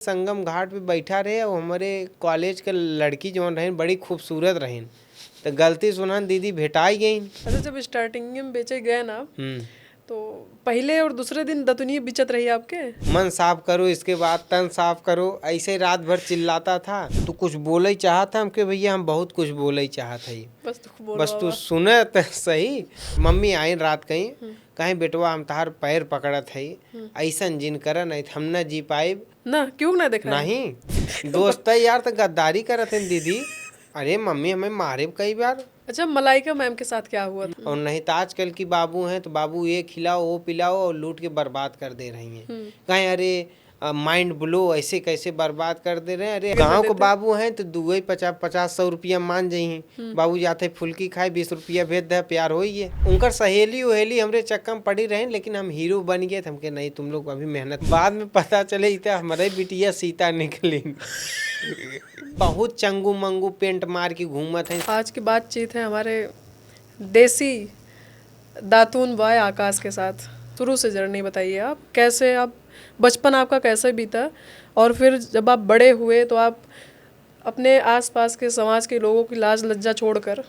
संगम घाट पे बैठा रहे और हमारे कॉलेज के लड़की जो रहे बड़ी खूबसूरत रही, तो गलती सुनन दीदी भेटाई गई। अच्छा, जब स्टार्टिंग में बेचे गए ना तो पहले और दूसरे दिन दतुनी बिचत रही आपके? मन साफ करो, इसके बाद तन साफ करो, ऐसे रात भर चिल्लाता था। तो कुछ बोले चाहता हम कि भैया हम बहुत कुछ बोले चाहत है, बस तू सुने तो सही। मम्मी आई रात कहीं कहीं बेटवा हम तार पैर पकड़त है, ऐसा जिन कर नहीं हम न जी पाए ना। क्यों ना देखा? नहीं दोस्त यार तो गद्दारी करत है दीदी। अरे मम्मी हमें मारे कई बार। अच्छा, मलाइका मैम के साथ क्या हुआ था? और नहीं तो आजकल की बाबू हैं तो बाबू ये खिलाओ वो पिलाओ और लूट के बर्बाद कर दे रही हैं। कहीं अरे माइंड ब्लो ऐसे कैसे बर्बाद कर दे रहे हैं। अरे गांव के बाबू हैं तो दुए 50-100 रुपया मान जाइए, बाबू जाते फुल्की खाए 20 रुपया भेज दे, प्यार हो ही है। उनकर सहेली उहेली हमरे चक्कर में पड़ी रहे, लेकिन हम हीरो बन गए। हमके नहीं तुम लोग अभी मेहनत, बाद में पता चले इतना हमारे बिटिया सीता निकली। बहुत चंगू मंगू पेंट मार के घूमत है। आज की बातचीत है हमारे देसी दातून बॉय आकाश के साथ। शुरू से जर्नी बताइए आप, कैसे आप बचपन आपका कैसे बीता, और फिर जब आप बड़े हुए तो आप अपने आसपास के समाज के लोगों की लाज लज्जा छोड़कर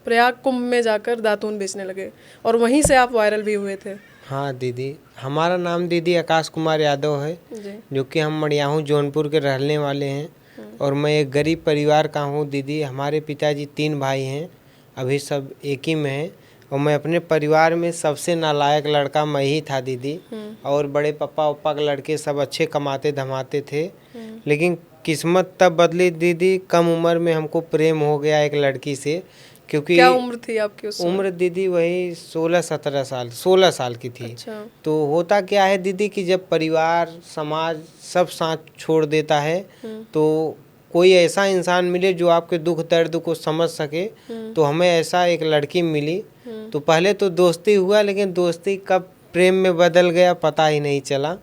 प्रयाग कुंभ में जाकर दातून बेचने लगे, और वहीं से आप वायरल भी हुए थे। हाँ दीदी, हमारा नाम दीदी आकाश कुमार यादव है, जो कि हम मड़ियाहू जौनपुर के रहने वाले हैं। और मैं एक गरीब परिवार का हूँ दीदी। हमारे पिताजी 3 भाई हैं, अभी सब एक ही में हैं, और मैं अपने परिवार में सबसे नालायक लड़का मैं ही था दीदी। और बड़े पापा उपा के लड़के सब अच्छे कमाते धमाते थे, लेकिन किस्मत तब बदली दीदी, कम उम्र में हमको प्रेम हो गया एक लड़की से। क्योंकि क्या उम्र थी आपकी उस उम्र दीदी वही 16-17 साल, 16 साल की थी। अच्छा। तो होता क्या है दीदी कि जब परिवार समाज सब साथ छोड़ देता है तो कोई ऐसा इंसान मिले जो आपके दुख दर्द को समझ सके। तो हमें ऐसा एक लड़की मिली। तो पहले तो दोस्ती हुआ, लेकिन दोस्ती कब प्रेम में बदल गया पता ही नहीं चला।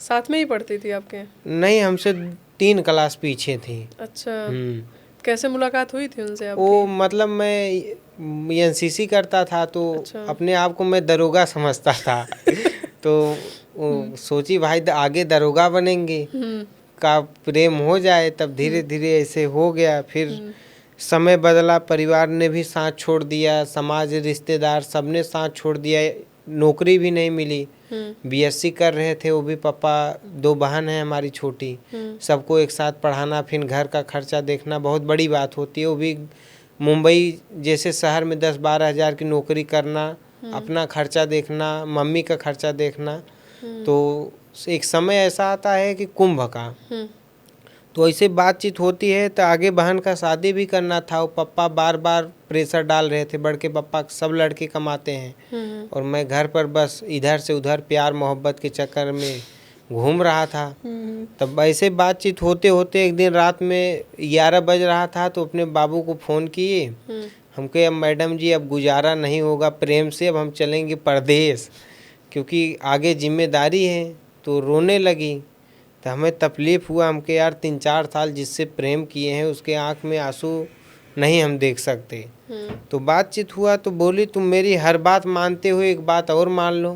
साथ में ही पढ़ती थी आपके? नहीं, हमसे 3 क्लास पीछे थी। अच्छा। कैसे मुलाकात हुई थी उनसे आपकी? वो मतलब मैं एनसीसी करता था, तो अच्छा। अपने आप को मैं दरोगा समझता था। तो सोची भाई आगे दरोगा बनेंगे, का प्रेम हो जाए, तब धीरे धीरे ऐसे हो गया। फिर समय बदला, परिवार ने भी साथ छोड़ दिया, समाज रिश्तेदार सबने साथ छोड़ दिया, नौकरी भी नहीं मिली। बीएससी कर रहे थे वो भी, पापा 2 बहन हैं हमारी छोटी, सबको एक साथ पढ़ाना, फिर घर का खर्चा देखना बहुत बड़ी बात होती है। वो भी मुंबई जैसे शहर में 10-12 हज़ार की नौकरी करना, अपना खर्चा देखना, मम्मी का खर्चा देखना। तो एक समय ऐसा आता है कि कुंभ का, तो ऐसे बातचीत होती है। तो आगे बहन का शादी भी करना था, वो पापा बार बार प्रेशर डाल रहे थे। बड़के पापा सब लड़के कमाते हैं और मैं घर पर बस इधर से उधर प्यार मोहब्बत के चक्कर में घूम रहा था। तब ऐसे बातचीत होते होते एक दिन रात में 11 बज रहा था, तो अपने बाबू को फ़ोन किए। हम कहे अब मैडम जी अब गुजारा नहीं होगा प्रेम से, अब हम चलेंगे परदेश, क्योंकि आगे जिम्मेदारी है। तो रोने लगी। तो हमें तकलीफ़ हुआ, हमके यार 3-4 साल जिससे प्रेम किए हैं उसके आँख में आंसू नहीं हम देख सकते। तो बातचीत हुआ तो बोली तुम मेरी हर बात मानते हो, एक बात और मान लो।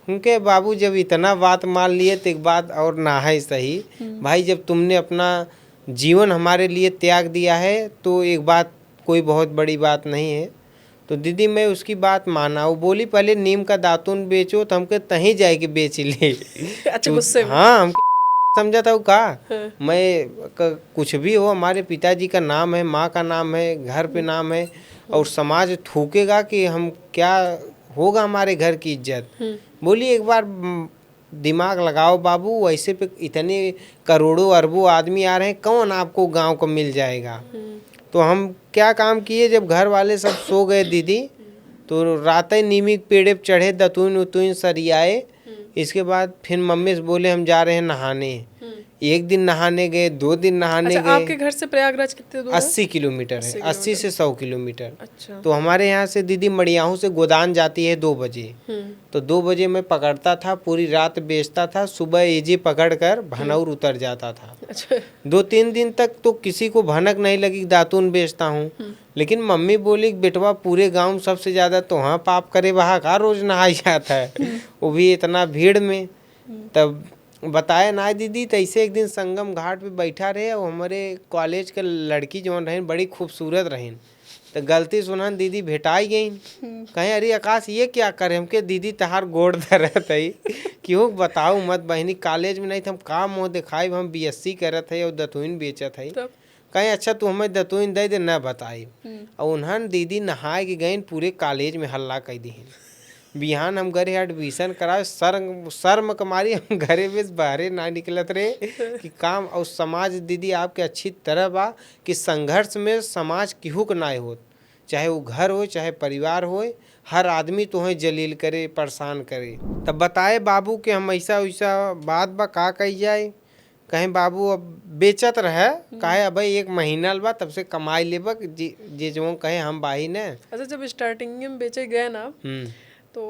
उनके बाबू जब इतना बात मान लिए तो एक बात और ना है सही भाई, जब तुमने अपना जीवन हमारे लिए त्याग दिया है तो एक बात कोई बहुत बड़ी बात नहीं है। तो दीदी मैं उसकी बात माना। वो बोली पहले नीम का दातुन बेचो, तो हमके तहीं जाए के बेच ले। अच्छा, गुस्से में? हाँ, हम समझा था वो का मैं कुछ भी हो, हमारे पिताजी का नाम है, माँ का नाम है, घर पे नाम है, और समाज थूकेगा कि हम क्या होगा हमारे घर की इज्जत। बोली एक बार दिमाग लगाओ बाबू, वैसे पे इतने करोड़ों अरबों आदमी आ रहे हैं, कौन आपको गांव को मिल जाएगा। तो हम क्या काम किए, जब घर वाले सब सो गए दीदी, तो रात ही नीमी पेड़े पे चढ़े, दतून उतून सरियाए। इसके बाद फिर मम्मी से बोले हम जा रहे हैं नहाने। एक दिन नहाने गए, 2 दिन नहाने अच्छा, गए। आपके घर से प्रयागराज कितने दूर है? 80 किलोमीटर है, 80 से 100 किलोमीटर। अच्छा। तो हमारे यहाँ से दीदी मड़ियाहू से गोदान जाती है 2 बजे। तो 2 बजे मैं पकड़ता था, पूरी रात बेचता था, सुबह एजी पकड़ कर भनौर उतर जाता था। अच्छा। 2-3 दिन तक तो किसी को भनक नहीं लगी दातून बेचता हूँ। लेकिन मम्मी बोली बेटवा पूरे गांव में सबसे ज़्यादा तो हाँ पाप करे वहाँ का रोज नहाई जाता है, वो भी इतना भीड़ में। तब बताया ना दीदी, तो ऐसे एक दिन संगम घाट पे बैठा रहे और हमारे कॉलेज के लड़की जो रहें बड़ी खूबसूरत रहें, तो गलती सुनन दीदी भेटाई गई। कहे अरे आकाश ये क्या करे, हमके दीदी तहार गोड़ धरत है क्यों बताओ मत बहनी, कॉलेज में नहीं थे हम काम मुँह दिखाई, हम बीएससी करत है और दतुइन बेचत है। तब कहीं अच्छा तू हमें दतुइन दे दे न बताई। और उन्हन दीदी नहाए के गईन पूरे कॉलेज में हल्ला कर दी। बिहान हम घरे एडमिशन कराए, शर्म कमारी हम घरे में बाहरे ना निकलत रहे कि काम। और समाज दीदी आपके अच्छी तरह बा कि संघर्ष में समाज केहू के ना हो, चाहे वो घर हो चाहे परिवार हो, हर आदमी तुम्हें जलील करे परेशान करे। तब बताए बाबू कि हम ऐसा वैसा बात बा का कही जाए। कहें बाबू अब बेचत रहे, कहे अब एक महीना बा तब से कमाई लेबा जे जो कहे हम बाही ने। अच्छा, जब स्टार्टिंग में बेचे गए ना, तो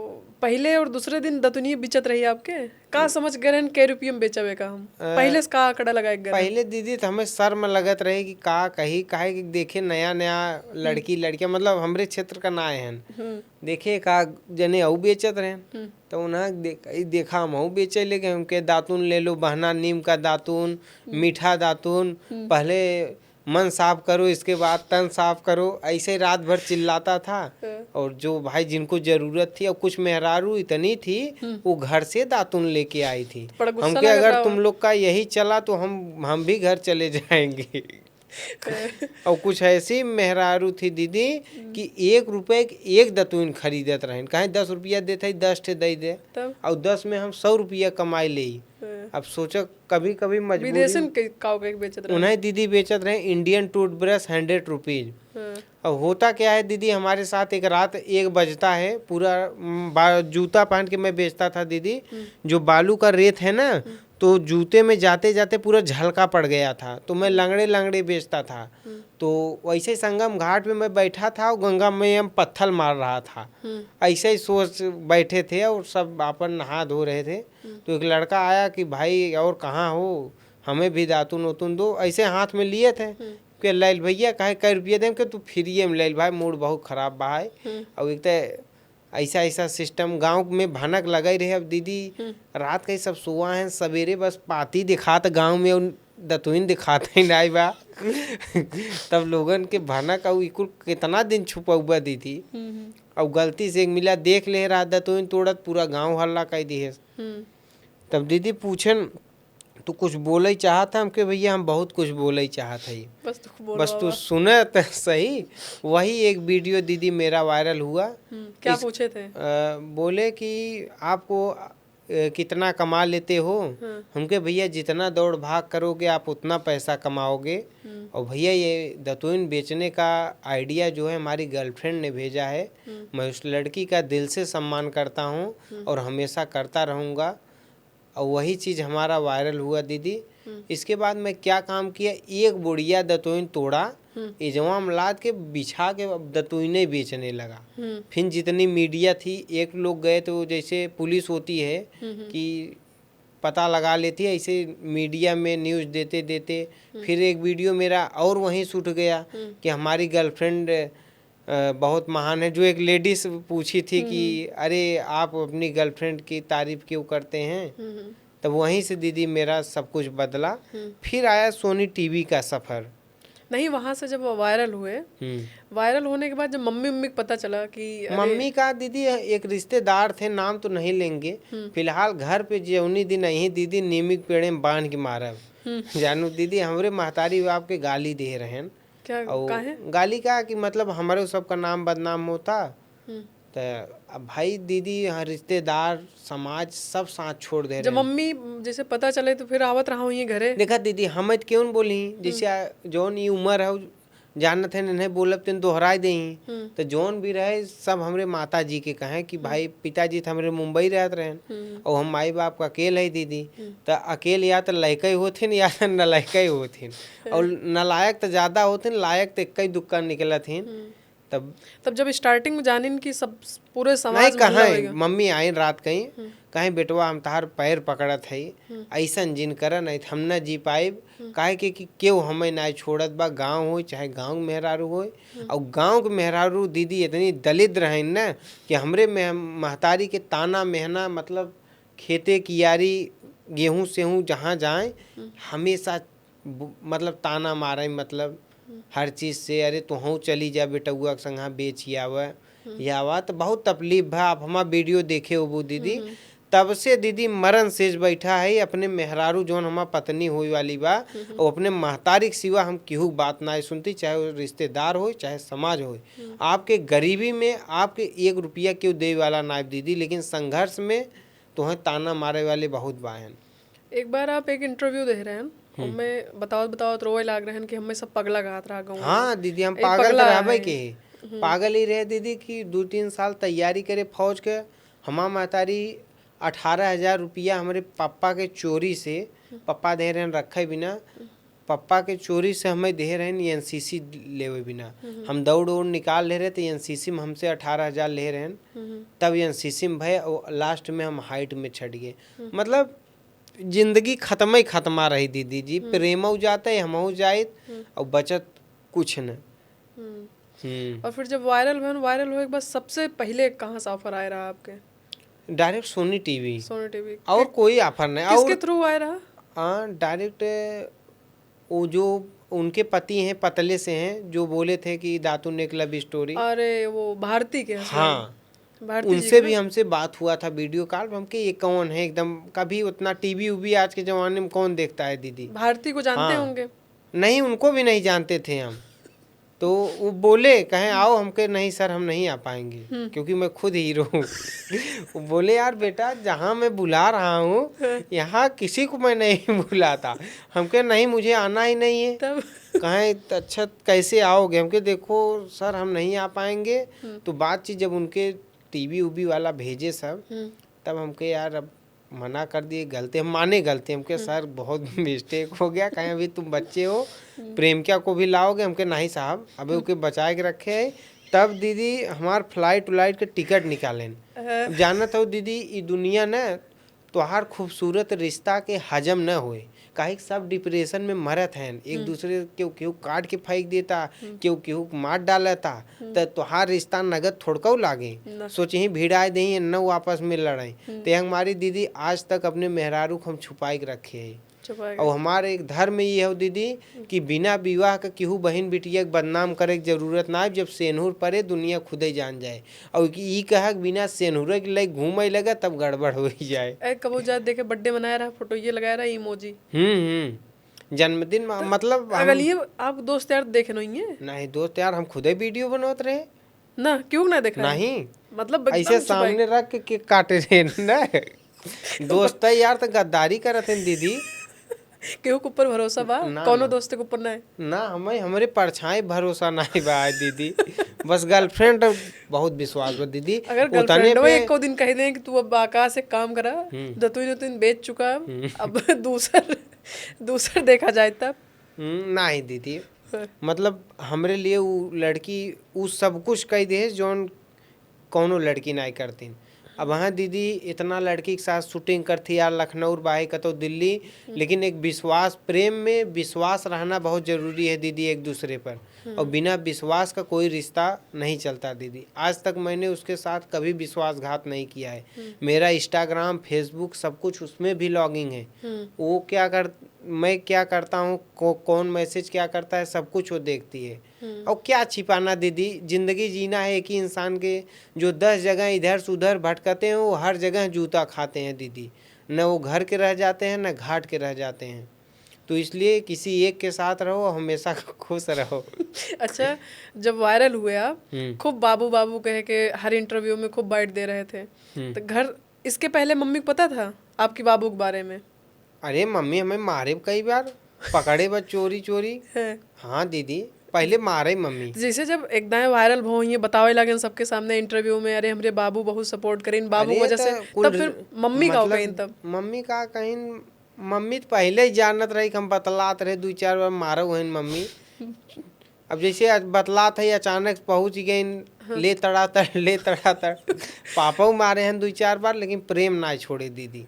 पहले और दूसरे दिन दतुनी बिचत रही आपके का समझ गए रहन के रुपये में बेचवे का हम पहले से का आंकड़ा लगाए गए? पहले दीदी तो हमें शर्म लगत रहे कि का कही काहे कि देखे नया नया लड़की लड़कियां मतलब हमरे क्षेत्र का ना है, देखे का जने अऊ बेचत रहे तो उन्हें देखा हम अऊ बेचे लेके हमके दातुन ले लो, बहना नीम का दातुन, मीठा दातुन, पहले मन साफ करो इसके बाद तन साफ करो, ऐसे रात भर चिल्लाता था। और जो भाई जिनको जरूरत थी और कुछ मेहरारू इतनी थी वो घर से दातुन लेके आई थी, हमके अगर तुम लोग का यही चला तो हम भी घर चले जाएंगे। और कुछ ऐसी मेहरारू थी दीदी कि 1 रुपए एक दतुन खरीदत रहे, कहीं 10 रुपया देते 10 ठे दे दे और 10 में हम 100 रुपया कमाई ले। अब सोचो कभी कभी मजबूरी उन्हें दीदी बेचत रहे इंडियन टूथब्रश 100 रुपीज। अब होता क्या है दीदी, हमारे साथ एक रात 1 बजता है, पूरा जूता पहन के मैं बेचता था दीदी, जो बालू का रेत है ना तो जूते में जाते जाते पूरा झलका पड़ गया था, तो मैं लंगड़े लंगड़े बेचता था। तो वैसे ही संगम घाट में मैं बैठा था और गंगा में हम पत्थर मार रहा था, ऐसे ही सोच बैठे थे और सब अपन नहा धो रहे थे। तो एक लड़का आया कि भाई और कहाँ हो, हमें भी दातुन वतुन दो, ऐसे हाथ में लिए थे कि लैल भैया कहे कै रुपये दें कि तू फ्री में लैल भाई, मूड बहुत खराब बा है। और एक तो ऐसा ऐसा सिस्टम गांव में भनक लगाई रहे। अब दीदी रात के सब सोआ हैं, सवेरे बस पाती दिखात गांव में दतुइन दिखाते ही नहीं बा। तब लोगन के भनक और इकुल कितना दिन छुपा दीदी। और गलती से एक मिला देख ले रहा दतुइन तोड़त, पूरा गांव हल्ला कर दी है। तब दीदी पूछन तू कुछ बोले चाहत हमके, भैया हम बहुत कुछ बोले चाहत है, बस तू सुने तो सही। वही एक वीडियो दीदी मेरा वायरल हुआ। क्या पूछे थे? बोले कि आपको कितना कमा लेते हो? हमके भैया जितना दौड़ भाग करोगे आप उतना पैसा कमाओगे। और भैया ये दतुइन बेचने का आइडिया जो है हमारी गर्लफ्रेंड ने भेजा है, मैं उस लड़की का दिल से सम्मान करता हूँ और हमेशा करता रहूँगा। और वही चीज़ हमारा वायरल हुआ दीदी। इसके बाद मैं क्या काम किया, 1 बोरिया दतुइन तोड़ा, इजवा में लाद के बिछा के दतुइने बेचने लगा। फिर जितनी मीडिया थी, एक लोग गए तो जैसे पुलिस होती है कि पता लगा लेती है, ऐसे मीडिया में न्यूज़ देते देते फिर एक वीडियो मेरा और वहीं शूट गया कि हमारी गर्लफ्रेंड बहुत महान है। जो एक लेडीज पूछी थी कि अरे आप अपनी गर्लफ्रेंड की तारीफ क्यों करते हैं, तब वहीं से दीदी मेरा सब कुछ बदला। फिर आया सोनी टीवी का सफर। नहीं, वहाँ से जब वायरल हुए, वायरल होने के बाद जब मम्मी को पता चला कि मम्मी का दीदी एक रिश्तेदार थे, नाम तो नहीं लेंगे फिलहाल, घर पे जौनी दिन नहीं दीदी नीमिक पेड़े में बांध के मारब जानू दीदी, हमरे महतारी बाप के गाली दे रहे हैं। क्या काहे? गाली का कि मतलब हमारे सबका नाम बदनाम होता। तो अब भाई दीदी रिश्तेदार समाज सब साथ छोड़ दे रहे। जब मम्मी जैसे पता चले तो फिर आवत रहा हूँ ये घरे। देखा दीदी हम क्यों बोली, जैसे जौन ये उम्र है जानत है नहीं बोलब तेन दोहराई दे। तो जौन भी रहे सब हमरे माता जी के कहें कि भाई पिताजी तो हमरे मुंबई रहत रहे और हम माई बाप का अकेले है दीदी। तो अकेले या तो लड़के होथिन या तो नलायक होथिन, और नलायक तो ज़्यादा होथिन, लायक तो एक दुक्का निकलथिन। तब जब स्टार्टिंग में जानिन की सब पूरे समाज नहीं कहाँ मम्मी आई रात कहीं बेटवा हम तार पैर पकड़त है, ऐसा जिन कर नहीं हम न जी पाइब, काहे कि क्यों हमें ना छोड़त बा, गांव हो चाहे गांव मेहरारू हो। और गांव के मेहरारू दीदी इतनी दलित रहे न कि हमरे महतारी के ताना मेहना मतलब खेते कियारी गेहूं से हूँ जहाँ जाए हमेशा मतलब ताना मारे, मतलब हर चीज़ से, अरे तुहू चली जा बेटुआ के संग बेच या आवा। तो बहुत तकलीफ भा। आप हमारा वीडियो देखे हो वो दीदी, तब से दीदी मरण शेष बैठा है अपने मेहरारू जौन हमार पत्नी हुई वाली बा, और अपने महतारी के सिवा हम केहू बात ना सुनती, चाहे वो रिश्तेदार हो चाहे समाज हो। आपके गरीबी में आपके 1 रुपया क्यों दे वाला ना दीदी, लेकिन संघर्ष में तुम्हें ताना मारे वाले बहुत बाहन। एक बार आप एक इंटरव्यू दे रहे हैं, हमें बताओ रोए लाग रहे हैं कि हमें सब पगला घात रहा गाँव। हाँ दीदी, हम पागल रहबे के पागल ही रहे दीदी कि 2-3 साल तैयारी करे फौज के। हमार महतारी 18,000 रुपया हमारे पापा के चोरी से, पापा दे रहे हैं रखे बिना, पापा के चोरी से हमें दे रहे हैं एनसीसी लेवे बिना। हम दौड़ उड़ निकाल ले रहे थे एनसीसी में, हमसे 18,000 ले रहे हैं, तब एनसीसी में भय और लास्ट में हम हाइट में छट गए। मतलब जिंदगी खत्म ही खत्मा रही दीदी जी। प्रेम जाते हम जाए और बचत कुछ न। और फिर जब वायरल हुए के बाद सबसे पहले कहाँ से ऑफर आया रहा आपके? डायरेक्ट सोनी टीवी और कोई ऑफर नहीं। किसके थ्रू आया रहा? हाँ डायरेक्ट वो जो उनके पति हैं पतले से हैं, जो बोले थे कि दातुन ने क्लब स्टोरी। अरे वो भारती के? हाँ उनसे भी हमसे बात हुआ था वीडियो कॉल। हमके ये कौन है एकदम, कभी उतना टीवी उवी आज के जमाने में कौन देखता है दीदी। भारती को जानते होंगे? नहीं, उनको भी नहीं जानते थे हम। तो वो बोले कहें आओ, हमके नहीं सर हम नहीं आ पाएंगे क्योंकि मैं खुद हीरो हूँ। वो बोले यार बेटा जहाँ मैं बुला रहा हूँ यहाँ किसी को मैं नहीं बुलाता। हमके नहीं, मुझे आना ही नहीं है। तब कहें अच्छा कैसे आओगे? हमके देखो सर हम नहीं आ पाएंगे। तो बातचीत जब उनके टीवी उबी वाला भेजे सब, तब हमके यार अब मना कर दिए। गलती हम माने, गलती हमके सर बहुत मिस्टेक हो गया। कहें अभी तुम बच्चे हो, प्रेमिका को भी लाओगे? हमके नहीं साहब अभी उनके बचा के रखे है। तब दीदी हमार फ्लाइट उलाइट के टिकट निकालें। जानत हो दीदी ये दुनिया न तोहार खूबसूरत रिश्ता के हजम न होए, काहे सब डिप्रेशन में मरत हैं। एक दूसरे केहू काट के फेंक देता, केहू मार डालता, तो तोहार रिश्ता नगद थोड़कऊ लागे। सोचे ही भिड़ाए दही न आपस में लड़ाई। ते हमारी दीदी आज तक अपने मेहरारू को हम छुपाई के रखे है। और हमारे एक धर्म ये है दीदी कि बिना विवाह का केहू बहन बिटिया के बदनाम करे की जरूरत ना है। जब सेनूर पड़े दुनिया खुद ही जान जाए। और ई कहा बिना सेनूर के लिए घूमे लगा तब गड़बड़ हो ही जाए। कबू जात देखे बर्थडे मनाया रहा, फोटो ये लगाया रहा इमोजी। जन्मदिन मतलब अगर ये आप दोस्त यार देखे नहीं है? नहीं दोस्त यार, हम खुद ही वीडियो बनोत रहे ना, क्यों ना देख रहे? नहीं मतलब ऐसे सामने रख के केक काटे रहे ना। दोस्त यार तो गद्दारी करत हैं दीदी। केहू के ऊपर भरोसा बा? कोनो दोस्त के ऊपर नहीं ना, हमें हमारे परछाई भरोसा नहीं बा दीदी। बस गर्लफ्रेंड बहुत विश्वास बा दीदी। अगर गर्लफ्रेंड वो एक को दिन कह दें कि तू अब आकाश से काम करा, दतुन बेच चुका, अब दूसर देखा जाए तब नहीं दीदी। मतलब हमरे लिए वो लड़की वो सब कुछ कह दे जौन कौनो लड़की नहीं करती। अब हाँ दीदी इतना लड़की के साथ शूटिंग करती यार, लखनऊ बाहे का तो दिल्ली, लेकिन एक विश्वास, प्रेम में विश्वास रहना बहुत ज़रूरी है दीदी एक दूसरे पर। और बिना विश्वास का कोई रिश्ता नहीं चलता दीदी। आज तक मैंने उसके साथ कभी विश्वासघात नहीं किया है। मेरा इंस्टाग्राम फेसबुक सब कुछ उसमें भी लॉगिंग है। वो मैं क्या करता हूँ, कौन मैसेज क्या करता है, सब कुछ वो देखती है। और क्या छिपाना दीदी, जिंदगी जीना है एक ही इंसान के। जो 10 जगह इधर से उधर भटकते हैं वो हर जगह जूता खाते हैं दीदी। न वो घर के रह जाते हैं न घाट के रह जाते हैं। तो इसलिए किसी एक के साथ रहो, हमेशा खुश रहो। अच्छा, जब वायरल हुए आप खूब बाबू बाबू कह के हर इंटरव्यू में खूब बाइट दे रहे थे, तो घर इसके पहले मम्मी को पता था आपकी बाबू के बारे में? अरे मम्मी हमें मारे कई बार, पकड़े बस चोरी। हाँ दीदी पहले मारे मम्मी। जैसे जब एकदम वायरल हो ये बतावे लगे सबके सामने इंटरव्यू में, अरे हमरे बाबू बहुत सपोर्ट करें बाबू की वजह से, तब फिर मम्मी का कहीं? तब मम्मी का कहीं, मम्मी तो पहले ही जानत रही कि हम बतलात रहे 2-4 बार मारो हैं मम्मी। अब जैसे बतलात है अचानक पहुंच गए ले तड़ातड़ पापा मारे हैं 2-4 बार, लेकिन प्रेम ना छोड़े दीदी।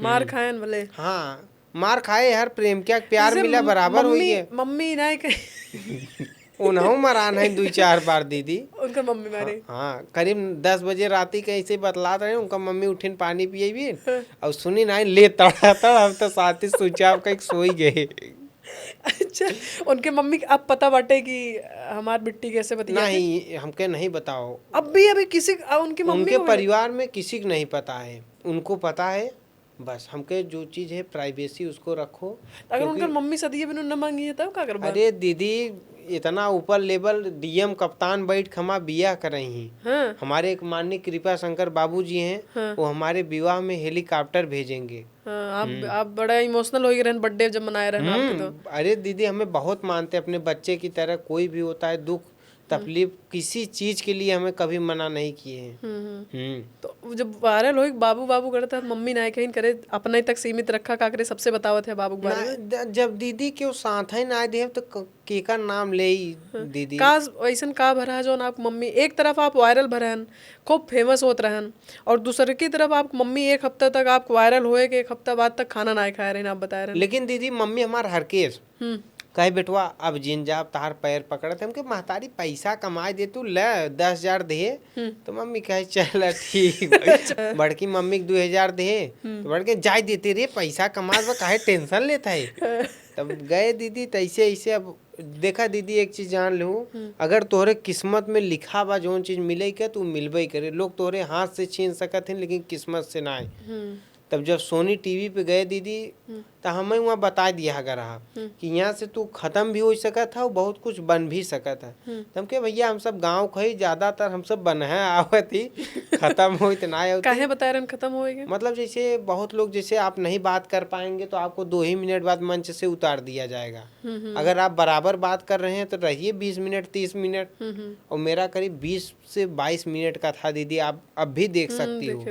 मार खाए भले? हाँ मार खाए हर प्रेम क्या प्यार मिला बराबर हुई है। मम्मी नहीं कही उन्हों मरान है 2-4 बार दीदी। उनका मम्मी मारे। हाँ करीब 10 बजे राती के ऐसे बतला रहे उनका मम्मी उठिन पानी पिए भी और सुनी ना ले तड़ा तड़ हम तो साथ ही सोचा आपका एक सोई गए। अच्छा, उनके मम्मी अब पता बाटे कि हमार बिट्टी कैसे बतिया थे? नहीं हमके नहीं बताओ। अब भी अभी किसी उनकी मम्मी उनके को परिवार में किसी को नहीं पता है, उनको पता है बस। हमके जो चीज़ है प्राइवेसी उसको रखो। अगर उनका मम्मी सदिया बिनु न मांगी है तब का करबा? अरे दीदी इतना ऊपर लेवल डीएम कप्तान बैठ खमा बिया कर रही हैं। हाँ। हमारे एक माननीय कृपा शंकर बाबू जी हैं, हाँ। वो हमारे विवाह में हेलीकॉप्टर भेजेंगे। हाँ, आप बड़ा इमोशनल हो गए रहन बर्थडे जब मनाए रहन आपके तो। अरे दीदी हमें बहुत मानते हैं, अपने बच्चे की तरह। कोई भी होता है दुख तकलीफ किसी चीज के लिए हमें कभी मना नहीं किए हैं। तो जब वायरल हो बाबू बाबू करता मम्मी ना कहीं करे अपना ही तक सीमित रखा का करे सबसे बतावत है बाबू के बारे में। जब दीदी के साथ ही ना दे तो के का नाम ले ही दीदी। का ऐसन का भरा जो आप मम्मी एक तरफ आप वायरल भरहन खूब फेमस होत रहन और दूसरे की तरफ आप मम्मी एक हफ्ता तक आप वायरल होए के एक हफ्ता बाद तक खाना ना खाए रहे आप बता रहे। लेकिन दीदी मम्मी हमार हर केस कहे बेटवा अब जिन जाब तार पैर पकड़े थे हमके महतारी पैसा कमाए दे तू ले 10,000 दे तो मम्मी कहे चल ठीक। बड़की मम्मी 2,000 दे तो बड़के जाय देते रे पैसा कमा काहे टेंशन लेता है। तब गए दीदी तैसे ऐसे। अब देखा दीदी एक चीज जान लूँ, अगर तोहरे किस्मत में लिखा बा जोन चीज मिले के तू मिलबे करे। लोग तोहरे हाथ से छीन सकत हैं लेकिन किस्मत से ना है। तब जब सोनी टीवी पे गए दीदी तो हमें वहाँ बता दिया अगर कि यहाँ से तू खत्म भी हो सकत है और बहुत कुछ बन भी सकत है। तब के भैया हम सब गांव खई ज्यादातर हम सब बन है आवत ही खत्म हो इतना काहे बता रहे खत्म होएगा? मतलब जैसे बहुत लोग जैसे आप नहीं बात कर पाएंगे तो आपको 2 ही मिनट बाद मंच से उतार दिया जाएगा। अगर आप बराबर बात कर रहे हैं तो रहिए 20 मिनट 30 मिनट। और मेरा करीब 20 से 22 मिनट का था दीदी, आप अब भी देख सकती हो।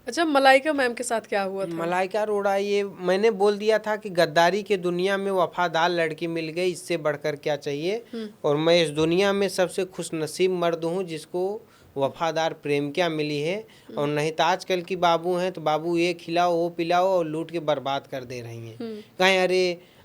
अच्छा, मलाइका मैम के साथ क्या हुआ था? मलाइका अरोड़ा, ये मैंने बोल दिया था कि गद्दारी के दुनिया में वफादार लड़की मिल गई, इससे बढ़कर क्या चाहिए। और मैं इस दुनिया में सबसे खुशनसीब मर्द हूँ जिसको वफादार प्रेमिका मिली है। और नहीं तो आजकल की बाबू हैं तो बाबू ये खिलाओ वो पिलाओ और लूट के बर्बाद कर दे रही हैं। कहीं अरे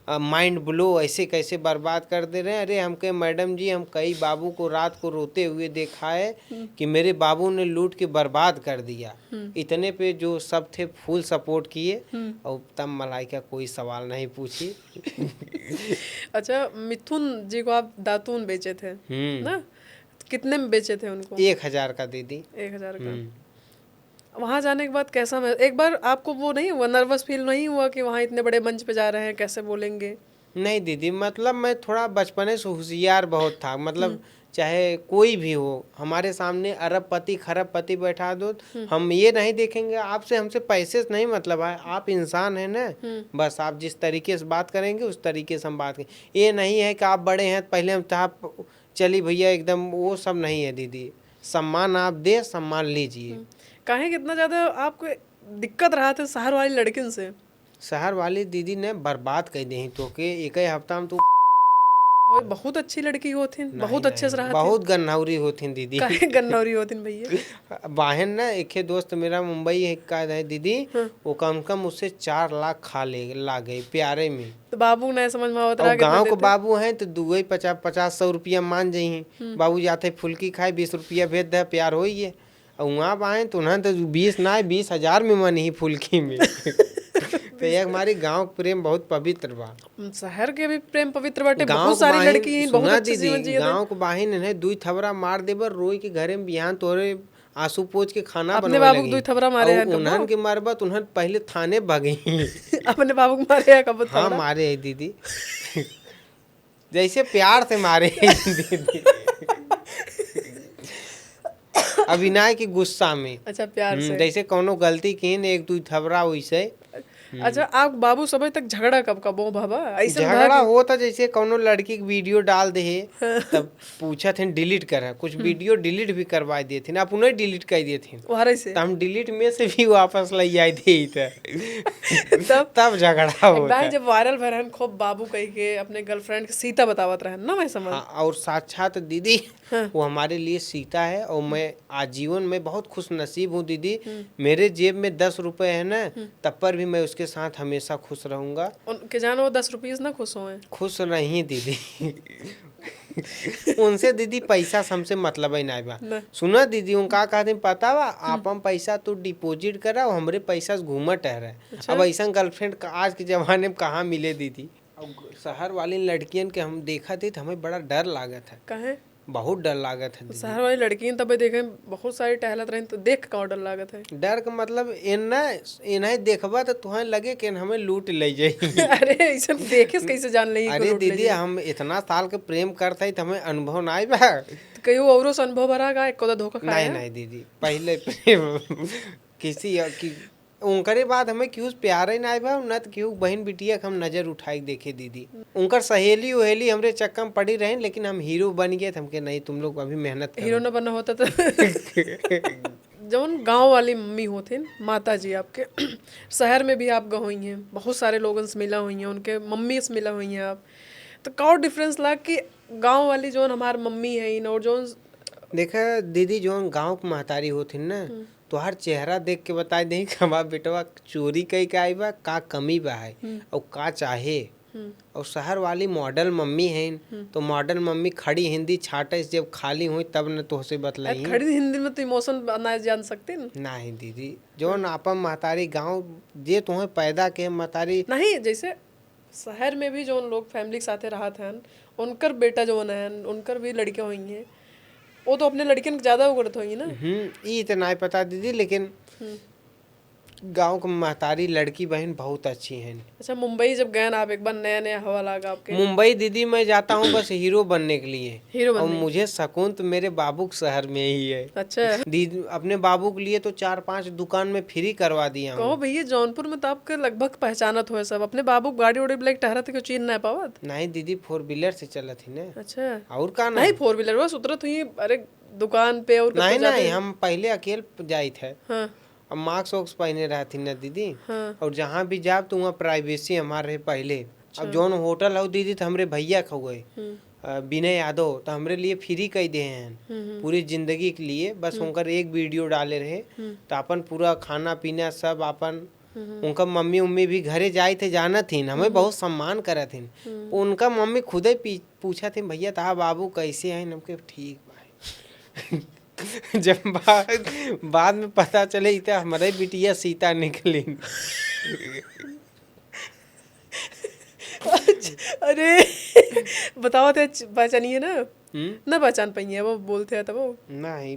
माइंड ब्लो ऐसे कैसे बर्बाद कर दे रहे हैं। अरे हमके मैडम जी हम कई बाबू को रात को रोते हुए देखा है कि मेरे बाबू ने लूट के बर्बाद कर दिया। इतने पे जो सब थे फुल सपोर्ट किए और तब मलाइका कोई सवाल नहीं पूछी। अच्छा, मिथुन जी को आप दातून बेचे थे ना? कितने में बेचे थे उनको? 1,000 का दीदी। 1,000 का। वहाँ जाने के बाद कैसा एक बार आपको वो नहीं हुआ, नर्वस फील नहीं हुआ कि वहाँ इतने बड़े मंच पे जा रहे हैं कैसे बोलेंगे? नहीं दीदी, मतलब मैं थोड़ा बचपने से होशियार बहुत था। मतलब चाहे कोई भी हो हमारे सामने अरबपति खरबपति बैठा दो हम ये नहीं देखेंगे आपसे हमसे पैसे से नहीं मतलब है। आप इंसान हैं ना, बस आप जिस तरीके से बात करेंगे उस तरीके से हम बात करेंगे। ये नहीं है कि आप बड़े हैं पहले हम चाह चली भैया एकदम, वो सब नहीं है दीदी। सम्मान आप दे, सम्मान लीजिए। काहे कितना ज्यादा आपको दिक्कत रहा था शहर वाली लड़कियों से? शहर वाली दीदी ने बर्बाद कर दी तो के एक ही हफ्ता में तो बहुत अच्छी लड़की होती, बहुत अच्छे से रहा, बहुत गन्नौरी होती दीदी। काहे गन्नौरी होती भैया? बहन ना एक दोस्त मेरा मुंबई का है दीदी, वो कम कम उससे 4 लाख खा ला गई प्यारे में। तो बाबू नहीं समझ में आवत रहा। गाँव को बाबू हैं तो 50-100 रुपया मान जाइए। बाबू जाते फुल्की खाए 20 रुपया भेज दे प्यार हो ही है। और वहाँ आए तो उन्हें तो 20 ना 20,000 में मन ही फुल्की में। तो ये हमारी गांव प्रेम बहुत पवित्र बा। शहर के भी प्रेम पवित्र बाटे, बहुत सारी लड़की हैं बहुत अच्छे जीवन जिए। गांव को बाहिन है 2 थबरा मार देबर रोई के घरे में बिहान तोरे आंसू पोछ के खाना अपने बाबू को 2 थबरा मारे हैं। उन्हन के मारबत उन्हन पहले थाने भागी। अपने बाबू को मारे हैं कब? हाँ मारे है दीदी, जैसे प्यार से मारे है दीदी। अभिनय की गुस्सा में। अच्छा, प्यार से जैसे कोनो गलती की ने 1-2 थबरा वैसे। अच्छा, आप बाबू समय तक झगड़ा कब कब हो बाबा? ऐसे झगड़ा होता जैसे कोनो लड़की की वीडियो डाल दे तब पूछा थे डिलीट कर, कुछ वीडियो डिलीट भी करवा दिए थे आप उन्हें डिलीट कर दिए थे तो हम डिलीट में से भी वापस ले आए थे। तब झगड़ा होता है। जब वायरल भरन खूब बाबू कही के अपने गर्लफ्रेंड के सीता बतावत रहन ना, मैं समझ। और साक्षात दीदी वो हमारे लिए सीता है। और मैं आजीवन में बहुत खुश नसीब हूँ दीदी। मेरे जेब में 10 रुपए है ना तब पर भी मैं उसके साथ हमेशा खुश रहूंगा। उनके जानो 10 रुपीस ना खुश होए? खुश नहीं दीदी। उनसे दीदी पैसा से हमसे मतलब ही नहीं बा। ना। सुना दीदी उनका कहते पता बा आपन पैसा तू डिपॉजिट करा हमरे पैसा से घूमत ठहरे। अब ऐसा गर्लफ्रेंड आज के जमाने में कहाँ मिले दीदी। अब शहर वाली लड़कियन के हम देखा थे तो हमें बड़ा डर लागत है, कहे बहुत डर लागत है दीदी। शहर वाली लड़की तब देखे बहुत सारी टहलत रही तो देख का डर लागत है। डर का मतलब इन्हें देखबा तो तुम्हें लगे कि हमें लूट ले जाई। अरे ऐसा देखे से कैसे जान ली अरे दीदी हम इतना साल के प्रेम करते तो हमें अनुभव नहीं बा। कहीं औरों से अनुभव भरा का एको धोखा खाया नहीं नहीं दीदी पहले प्रेम किसी की उनकरे बाद हमें क्यों प्यार ही नहीं बा न तो क्यों बहन बिटिया के हम नजर उठाई देखे दीदी। उनकर सहेली उहेली हमरे चक्कर में पड़ी रहे लेकिन हम हीरो बन गए थे। हमके नहीं तुम लोग अभी मेहनत करो। हीरो न बनना होता तो जौन गांव वाली मम्मी होते माता जी आपके शहर में भी आप गई हैं बहुत सारे लोगों से मिला हुई हैं उनके मम्मी से मिला हुई हैं आप तो का डिफरेंस ला कि गांव वाली जौन हमार मम्मी है और जौन देखा दीदी जौन गाँव की महतारी होती ना तो हर चेहरा देख के बता दे कि हमारा बेटवा चोरी कई का आई बा का कमी बा है और का चाहे। और शहर वाली मॉडल मम्मी है तो मॉडल मम्मी खड़ी हिंदी छाटे जब खाली हुई तब न तो से बतलाई। खड़ी हिंदी में तो इमोशन ना जान सकते न नहीं दीदी जौन आपन महतारी गाँव जे तुम्हें पैदा के महतारी नहीं जैसे शहर में भी जो लोग फैमिली के साथे रहत हैं उनकर बेटा जौन है उनकर भी लड़कियां हुई हैं वो तो अपने लड़कियन ज्यादा उगड़त हुई ना। ये तो नहीं पता दीदी लेकिन गांव की महतारी लड़की बहन बहुत अच्छी हैं। अच्छा मुंबई जब गए ना आप एक बार नया नया हवा लगा आपके मुंबई दीदी मैं जाता हूँ बस हीरो बनने के लिए। हीरो और बनने मुझे सुकून तो मेरे बाबू के शहर में ही है। अच्छा दीदी अपने बाबू के लिए तो 4-5 दुकान में फ्री करवा दिया हूँ। कहो भैया जौनपुर में तो आपके लगभग पहचानत हो सब अपने बाबू गाड़ी उड़ी ब्लैक टहरत क्यों चीन ना पावत। नहीं दीदी 4 व्हीलर से चला थी ना। अच्छा और का नहीं 4 व्हीलर बस उतरत हुई अरे दुकान पे और नहीं नहीं हम पहले अकेले जाए थे। हाँ अब मास्क वॉक्स पहने रहा थी ना दीदी। हाँ और जहाँ भी जाब तो वहाँ प्राइवेसी हमारे पहले। अब जौन होटल हो दीदी तो हमरे भैया खो गए विनय यादव तो हमरे लिए फ्री कही दे हैं पूरी जिंदगी के लिए। बस उनकर एक वीडियो डाले रहे तो अपन पूरा खाना पीना सब अपन उनका मम्मी उम्मी भी घरे जाए थे जाना थी हमें बहुत सम्मान करा थी। उनका मम्मी खुद ही पूछा थे भैया ताहा बाबू कैसे हैं हमके ठीक भाई। जब बाद में पता चले इतना हमारे बिटिया सीता निकली। अरे बताओ थे पहचानिए ना ना पहचान पाइए वो बोलते हैं तब वो नहीं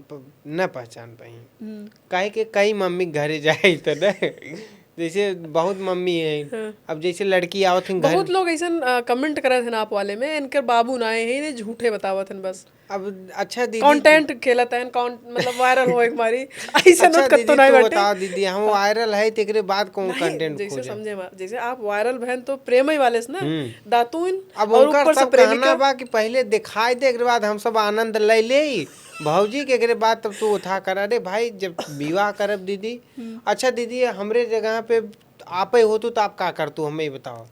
न पहचान पाई काहे के कई मम्मी घरे जाए तो न जैसे बहुत मम्मी है। अब जैसे लड़की आवत हैं घर बहुत लोग ऐसा कमेंट करे थे ना आप वाले में इनकर बाबू ना है इन्हें झूठे बतावत हैं बस। अब अच्छा दीदी कंटेंट खेलता है मतलब वायरल हो एक बारी ऐसा अच्छा नोट करतो नहीं तो बैठे बताओ दीदी हम वायरल है तेरे बाद कौन कंटेंट जैसे समझे जैसे आप वायरल बहन तो प्रेम ही वाले से ना दातून अब और उनका ऊपर से सब कहना प्रेमिका बा कि पहले दिखाई दे के बाद हम सब आनंद ले ले भौजी के एकरे बाद तब तू उठा कर। अरे भाई जब विवाह करब दीदी अच्छा दीदी हमरे जगह पे आप ही हो तो आप का कर तू हमें बताओ।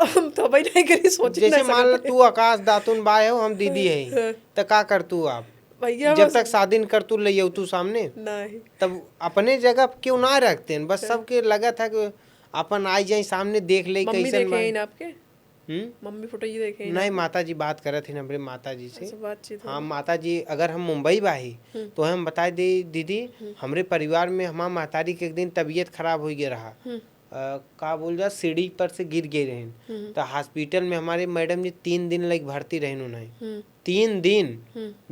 हम तो भाई नहीं करी सोच जैसे मान लो तू आकाश दातुन बाय हो हम दीदी है तो का कर तू आप भैया जब तक शादी कर तू ले तू सामने नहीं तब अपने जगह क्यों ना रखते हैं। बस सबके लगा था कि अपन आई जाए सामने देख ले मम्मी कैसे देखे ना आपके हम्म मम्मी फोटो ये देखे नहीं माता जी बात करे थे हमरे माता जी से। अच्छा बातचीत हाँ माता जी अगर हम मुंबई बाही तो हम बता दे दीदी हमरे परिवार में हमारा महतारी के एक दिन तबीयत खराब हो गया रहा का बोल जा सीढ़ी पर से गिर गए रहन तो हॉस्पिटल में हमारे मैडम जी 3 दिन लग भर्ती रहन उन्हें 3 दिन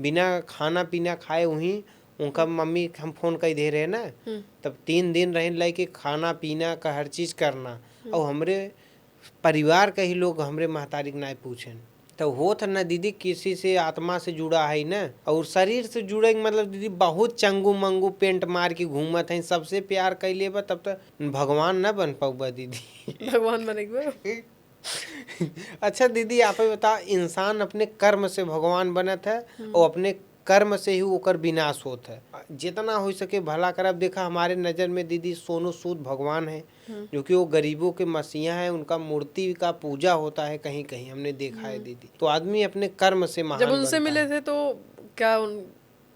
बिना खाना पीना खाए वहीं उनका मम्मी हम फोन कर दे रहे ना तब 3 दिन रहन लग के खाना पीना का हर चीज करना और हमरे परिवार के ही लोग हमरे महतारी के नहीं पूछें तो हो था ना दीदी किसी से आत्मा से जुड़ा है ना और शरीर से जुड़े मतलब दीदी बहुत चंगू मंगू पेंट मार के घूमत है सबसे प्यार कैले बा तब तो भगवान न बन पाऊबा दीदी। भगवान बनेगा। अच्छा दीदी आप ही बताओ इंसान अपने कर्म से भगवान बनत है और अपने कर्म से ही ओकर विनाश होता है। जितना हो सके भला करब देखा हमारे नज़र में दीदी सोनू सूद भगवान है जो कि वो गरीबों के मसीहा है उनका मूर्ति का पूजा होता है कहीं कहीं हमने देखा है दीदी। तो आदमी अपने कर्म से महान जब उनसे बनता मिले है। थे तो क्या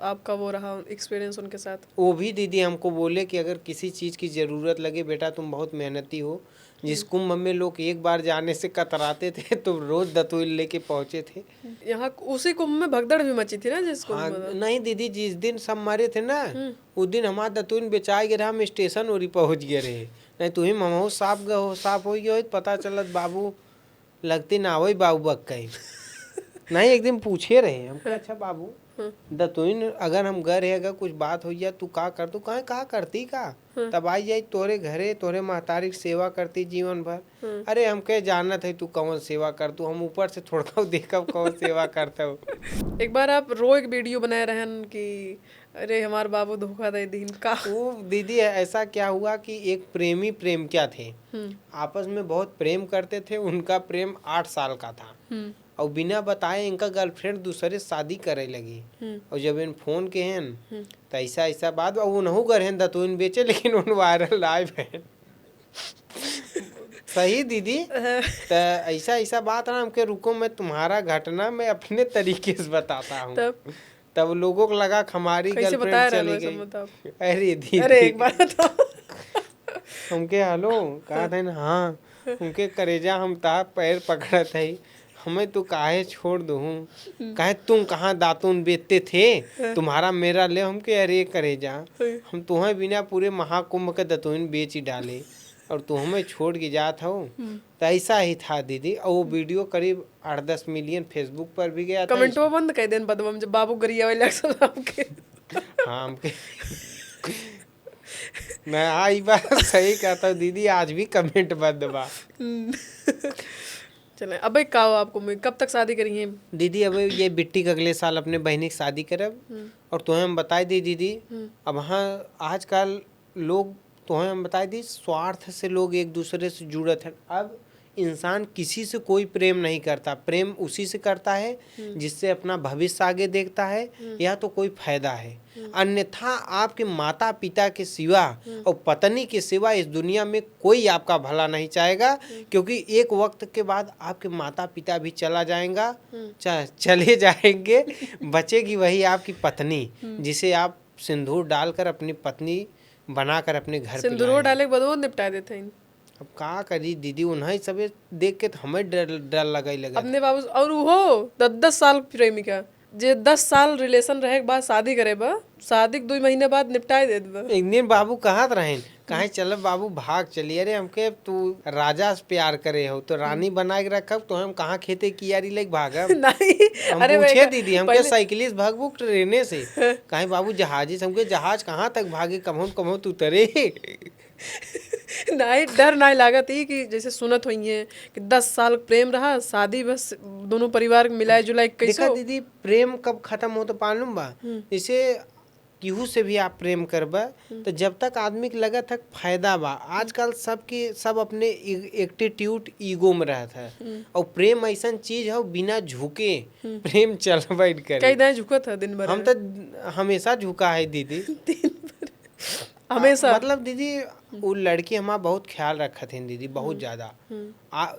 आपका वो रहा एक्सपीरियंस उनके साथ? वो भी दीदी हमको बोले कि अगर किसी चीज़ की ज़रूरत लगे बेटा तुम बहुत मेहनती हो जिस कुंभ में लोग एक बार जाने से कतराते थे तो रोज दतुईन लेके पहुंचे थे। यहाँ उसी कुंभ में भगदड़ भी मची थी ना, जिस कुंभ हाँ में। नहीं दीदी, जिस दिन सब मरे थे ना उस दिन हमारा दतुईन बेचाए गए, हम स्टेशन ओरी पहुंच गए रहे। नहीं तुम ममहू साफ हो गए हो, पता चलत बाबू लगते ना वही बाबू बक गए। नहीं एक दिन पूछे रहे हम, अच्छा बाबू दतुईन अगर हम गए रहे, अगर कुछ बात हो जाए तू का कर, तू कहा करती का, तब आई जाई तोरे घरे, तोरे महतारी की सेवा करती जीवन भर। अरे हम कह जानत है तू कौन सेवा कर, तू हम ऊपर से थोड़ा देखब कौन सेवा करता हो। एक बार आप रो एक वीडियो बनाए रहन कि अरे हमारे बाबू धोखा दे दीन का। वो दीदी ऐसा क्या हुआ कि एक प्रेमी प्रेमिका थे, आपस में बहुत प्रेम करते थे, उनका प्रेम 8 साल का था और बिना बताए इनका गर्लफ्रेंड दूसरे शादी करे लगी। और जब इन फोन के हैं तो ऐसा बात, और उनहु घर हैं दतुईन बेचे, लेकिन उन वायरल लाइव है। सही दीदी, तो ऐसा बात ना, हमके रुको मैं तुम्हारा घटना मैं अपने तरीके से बताता हूँ। तब लोगों को लगा हमारी गर्लफ्रेंड चली गई। अरे दीदी, अरे एक बार बताओ। हमके हेलो कहा था ना, हाँ उनके करेजा हम ता पैर पकड़त है, हमें तो काहे छोड़ दो, कहे तुम कहाँ दातुन बेचते थे, तुम्हारा मेरा ले। हमके अरे करेजा, हम तुम्हें बिना पूरे महाकुंभ के दतुईन बेच ही डाले और तू हमें छोड़ के जात हो। तो ऐसा ही था दीदी। और वो वीडियो करीब 8-10 मिलियन फेसबुक पर भी गया था। कमेंटो बंद कर देन बदबम जब बाबू गरिया वाले अक्सर आपके। हाँ हमके मैं आई बात सही कहता हूँ दीदी, आज भी कमेंट बंद बा। चले अब एक का आपको कब तक शादी करेंगे दीदी? अब ये बिट्टी के अगले साल अपने बहनी की शादी करब। और तुम्हें हम बताए दी दीदी, अब हाँ आजकल लोग, तुम्हें हम बताए दी, स्वार्थ से लोग एक दूसरे से जुड़त हैं। अब इंसान किसी से कोई प्रेम नहीं करता, प्रेम उसी से करता है जिससे अपना भविष्य आगे देखता है या तो कोई फायदा है। अन्यथा आपके माता पिता के सिवा और पत्नी के सिवा इस दुनिया में कोई आपका भला नहीं चाहेगा, क्योंकि एक वक्त के बाद आपके माता पिता भी चले जाएंगे, बचेगी वही आपकी पत्नी, जिसे आप सिंदूर डालकर अपनी पत्नी बनाकर अपने घर पे सिंदूर डाले के बाद वो निपटा देते हैं। अब का करी दीदी, उन्हें सब देख के तो हमें डर लगा अपने बाबू। और वो 10 साल प्रेमिका जे 10 साल रिलेशन रहे के बाद शादी करे बा, शादी के 2 महीने बाद निपटाए दे बा। एक दिन बाबू कहाँ रहे, कहे चल बाबू भाग चलिए। अरे हमके तू राजा से प्यार करे हो तो रानी बना के रखब, तो हम कहाँ खेते कियारी लेके भागब। नहीं हम पूछे दीदी, हमके साइकिलिस्ट भागबू ट्रेने से, कहे बाबू जहाजी से, हमके जहाज कहाँ तक भागे, कमो तू तरे। नहीं डर नहीं लागत ही कि जैसे सुनत हुई है कि 10 साल प्रेम रहा, शादी बस दोनों परिवार मिलाए जुलाए कैसे। देखा दीदी, प्रेम कब खत्म हो तो मालूम बा, जैसे केहू से भी आप प्रेम करबा तो जब तक आदमी के लगा तक फायदा बा। आजकल सब अपने एटीट्यूड ईगो में रहता है, और प्रेम ऐसा चीज है बिना झुके प्रेम चल बैठ कर। कई दिन झुका था दिन भर, हम तो हमेशा झुका है दीदी। हमेशा मतलब दीदी वो लड़की हमारा बहुत ख्याल रखा थे दीदी, बहुत ज्यादा।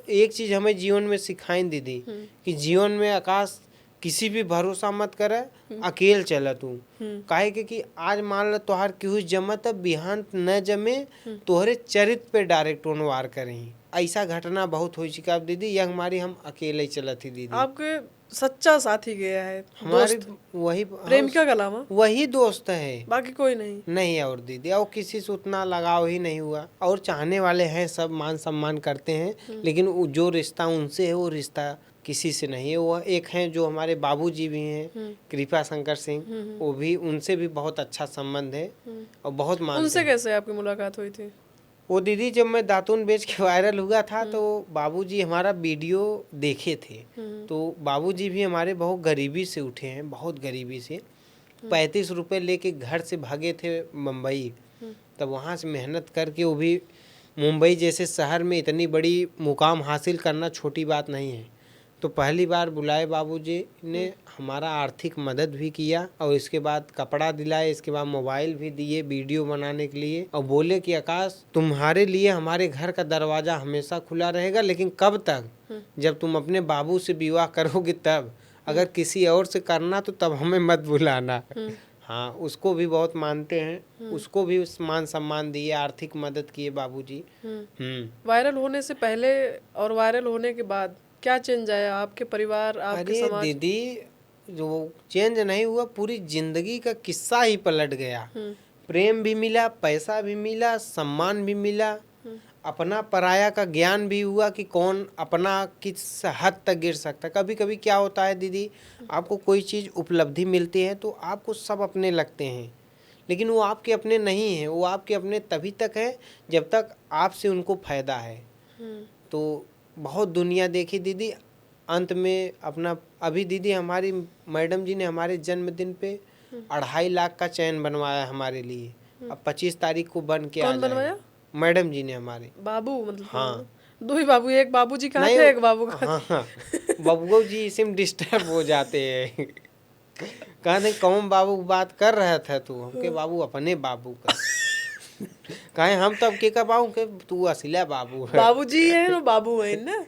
एक चीज हमें जीवन में सिखाई दीदी कि जीवन में आकाश किसी भी भरोसा मत करे, अकेले चला तू। काहे कि आज मान लो तोहार केहू जमत बिहान न जमे, तोहरे चरित्र पे डायरेक्ट वार करें। ऐसा घटना बहुत हो चुका है दीदी, यह हमारी हम अकेले चला थी दीदी। आपके सच्चा साथी गया है हमारे वही प्रेमिका का अलावा वही दोस्त है, बाकी कोई नहीं। और दीदी और किसी से उतना लगाव ही नहीं हुआ। और चाहने वाले हैं, सब मान सम्मान करते हैं, लेकिन जो रिश्ता उनसे है वो रिश्ता किसी से नहीं है। वो एक हैं जो हमारे बाबूजी भी हैं, कृपा शंकर सिंह, वो भी, उनसे भी बहुत अच्छा संबंध है और बहुत मानते हैं। उनसे कैसे आपकी मुलाकात हुई थी? वो दीदी जब मैं दातून बेच के वायरल हुआ था तो बाबूजी हमारा वीडियो देखे थे। तो बाबूजी भी हमारे बहुत गरीबी से उठे हैं, बहुत गरीबी से। 35 रुपये लेके घर से भागे थे मुंबई, तब वहाँ से मेहनत करके, वो भी मुंबई जैसे शहर में इतनी बड़ी मुकाम हासिल करना छोटी बात नहीं है। तो पहली बार बुलाए बाबूजी ने, हमारा आर्थिक मदद भी किया और इसके बाद कपड़ा दिलाए, इसके बाद मोबाइल भी दिए वीडियो बनाने के लिए, और बोले कि आकाश तुम्हारे लिए हमारे घर का दरवाज़ा हमेशा खुला रहेगा, लेकिन कब तक, जब तुम अपने बाबू से विवाह करोगे तब, अगर किसी और से करना तो तब हमें मत बुलाना। हाँ, उसको भी बहुत मानते हैं, उसको भी उस मान सम्मान दिए, आर्थिक मदद किए बाबूजी। वायरल होने से पहले और वायरल होने के बाद क्या चेंज आया आपके परिवार, आपके अरे समाज? दीदी, जो चेंज नहीं हुआ, पूरी जिंदगी का किस्सा ही पलट गया। प्रेम भी मिला, पैसा भी मिला, सम्मान भी मिला, अपना पराया का ज्ञान भी हुआ कि कौन अपना किस हद तक गिर सकता है। कभी कभी क्या होता है दीदी, आपको कोई चीज़ उपलब्धि मिलती है तो आपको सब अपने लगते हैं, लेकिन वो आपके अपने नहीं हैं। वो आपके अपने तभी तक है जब तक आपसे उनको फ़ायदा है। तो बहुत दुनिया देखी दीदी, अंत में अपना, अभी दीदी हमारी मैडम जी ने हमारे जन्मदिन पे 2.5 लाख का चैन बनवाया हमारे लिए। अब 25 तारीख को बन के आ कौन बनवाया? जाएगा। मैडम जी ने हमारे। बाबू मतलब? हाँ। दो ही बाबू, एक बाबू जी कहाँ नहीं, थे, एक बाबू कहाँ हाँ हाँ, बबुआ जी इसी में डिस्टर्ब हो जाते हैं। कहते कौन बाबू बात कर रहा था तू? हमके बाबू अपने बाबू का। कहे हम तब के का बाबू के, तू असिला बाबू है। बाबू जी है ना, बाबू है ना।